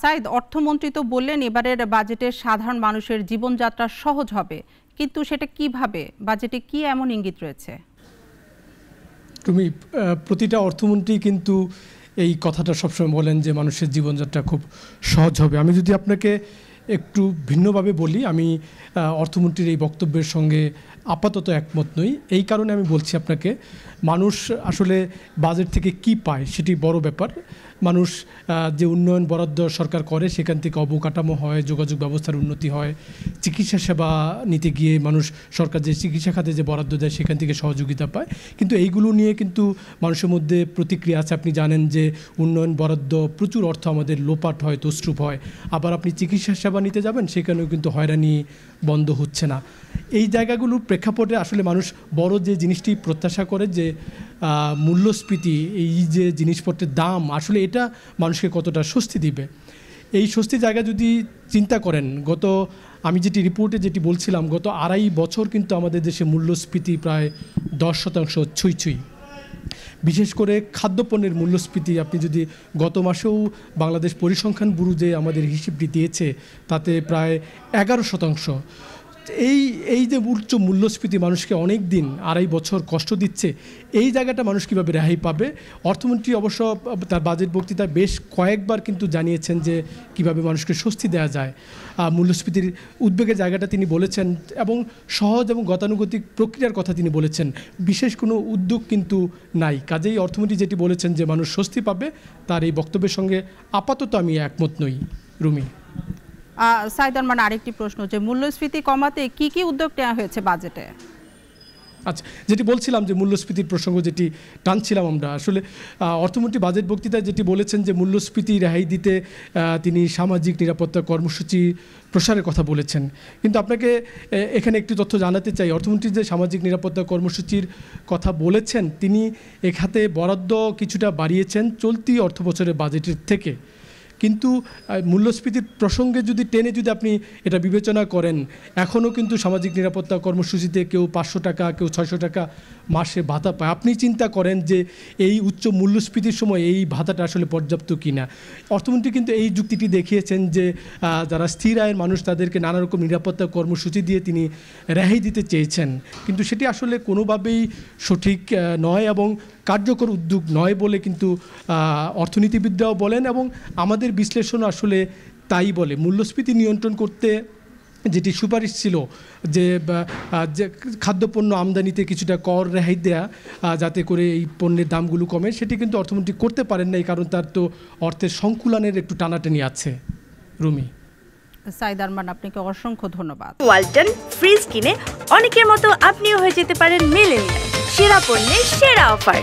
সাইদ, অর্থমন্ত্রী তো বললেন এবারের বাজেটে সাধারণ মানুষের জীবনযাত্রা সহজ হবে, কিন্তু সেটা কিভাবে? বাজেটে কি এমন ইঙ্গিত রয়েছে? তুমি প্রতিটা অর্থমন্ত্রী কিন্তু এই কথাটা সবসময় বলেন যে মানুষের জীবনযাত্রা খুব সহজ হবে। আমি যদি আপনাকে একটু ভিন্নভাবে বলি, আমি অর্থমন্ত্রীর এই বক্তব্যের সঙ্গে আপাতত একমত নই। এই কারণে আমি বলছি আপনাকে, মানুষ আসলে বাজেট থেকে কি পায় সেটি বড় ব্যাপার। মানুষ যে উন্নয়ন বরাদ্দ সরকার করে সেখান থেকে অবকাঠামো হয়, যোগাযোগ ব্যবস্থার উন্নতি হয়, চিকিৎসা সেবা নিতে গিয়ে মানুষ সরকার যে চিকিৎসা খাতে যে বরাদ্দ দেয় সেখান থেকে সহযোগিতা পায়। কিন্তু এইগুলো নিয়ে কিন্তু মানুষের মধ্যে প্রতিক্রিয়া আছে। আপনি জানেন যে উন্নয়ন বরাদ্দ প্রচুর অর্থ আমাদের লোপাট হয়, তছরূপ হয়। আবার আপনি চিকিৎসা সেবা নিতে যাবেন, সেখানেও কিন্তু হয়রানি বন্ধ হচ্ছে না। এই জায়গাগুলোর প্রেক্ষাপটে আসলে মানুষ বড় যে জিনিসটি প্রত্যাশা করে যে মূল্যস্ফীতি, এই যে জিনিসপত্রের দাম, আসলে এটা মানুষকে কতটা স্বস্তি দিবে। এই স্বস্তি জায়গা যদি চিন্তা করেন, আমি যেটি বলছিলাম, গত 2.5 বছর কিন্তু আমাদের দেশে মূল্যস্ফীতি প্রায় 10% ছুঁই। বিশেষ করে খাদ্যপণ্যের মূল্যস্ফীতি আপনি যদি গত মাসেও বাংলাদেশ পরিসংখ্যান ব্যুরো যে আমাদের হিসেবটি দিয়েছে তাতে প্রায় 11%। এই যে উচ্চ মূল্যস্ফীতি মানুষকে অনেক দিন 2.5 বছর কষ্ট দিচ্ছে, এই জায়গাটা মানুষ কীভাবে রেহাই পাবে? অর্থমন্ত্রী অবশ্য তার বাজেট বক্তৃতায় বেশ কয়েকবার কিন্তু জানিয়েছেন যে কিভাবে মানুষকে স্বস্তি দেওয়া যায়। মূল্যস্ফীতির উদ্বেগের জায়গাটা তিনি বলেছেন এবং সহজ এবং গতানুগতিক প্রক্রিয়ার কথা তিনি বলেছেন। বিশেষ কোনো উদ্যোগ কিন্তু নাই। কাজেই অর্থমন্ত্রী যেটি বলেছেন যে মানুষ স্বস্তি পাবে, তার এই বক্তব্যের সঙ্গে আপাতত আমি একমত নই। রুমি। সাইদ আরমান, আরেকটি প্রশ্ন, যে মূল্যস্ফীতি কমাতে কি কি উদ্যোগ নেওয়া হয়েছে বাজেটে? আচ্ছা, যেটি বলছিলাম যে মূল্যস্ফীতির প্রসঙ্গ যেটি টানছিলাম আমরা, আসলে অর্থমন্ত্রী বাজেট বক্তৃতায় যেটি বলেছেন যে মূল্যস্ফীতি রেহাই দিতে তিনি সামাজিক নিরাপত্তা কর্মসূচি প্রসারের কথা বলেছেন। কিন্তু আপনাকে এখানে একটি তথ্য জানাতে চাই, অর্থমন্ত্রী যে সামাজিক নিরাপত্তা কর্মসূচির কথা বলেছেন, তিনি এ খাতে বরাদ্দ কিছুটা বাড়িয়েছেন চলতি অর্থবছরের বাজেটের থেকে। কিন্তু মূল্যস্ফীতির প্রসঙ্গে যদি আপনি এটা বিবেচনা করেন, এখনও কিন্তু সামাজিক নিরাপত্তা কর্মসূচিতে কেউ 500 টাকা, কেউ 600 টাকা মাসে ভাতা পায়। আপনি চিন্তা করেন যে এই উচ্চ মূল্যস্ফীতির সময় এই ভাতাটা আসলে পর্যাপ্ত কিনা। অর্থমন্ত্রী কিন্তু এই যুক্তিটি দেখিয়েছেন যে যারা স্থির আয়ের মানুষ তাদেরকে নানা রকম নিরাপত্তা কর্মসূচি দিয়ে তিনি রেহাই দিতে চেয়েছেন, কিন্তু সেটি আসলে কোনোভাবেই সঠিক নয় এবং কার্যকর উদ্যোগ নয় বলে কিন্তু অর্থনীতিবিদরাও বলেন এবং আমাদের বিশ্লেষণ আসলে তাই বলে। মূল্যস্ফীতি নিয়ন্ত্রণ করতে যেটি সুপারিশ ছিল যে খাদ্যপণ্য আমদানিতে কিছুটা কর রেহাই দেয়া, যাতে করে এই পণ্যের দামগুলো কমে, সেটি কিন্তু অর্থমন্ত্রী করতে পারেন নাই, কারণ তার তো অর্থের সংকুলানের একটু টানাটানি আছে। রুমি। সাইদ আরমান, আপনাকে অসংখ্য ধন্যবাদ। ওয়ালটন ফ্রিজ কিনে অনেকের মতো আপনিও হয়ে যেতে পারেন মিলেনিয়াল। সেরা পণ্যের সেরা অফার।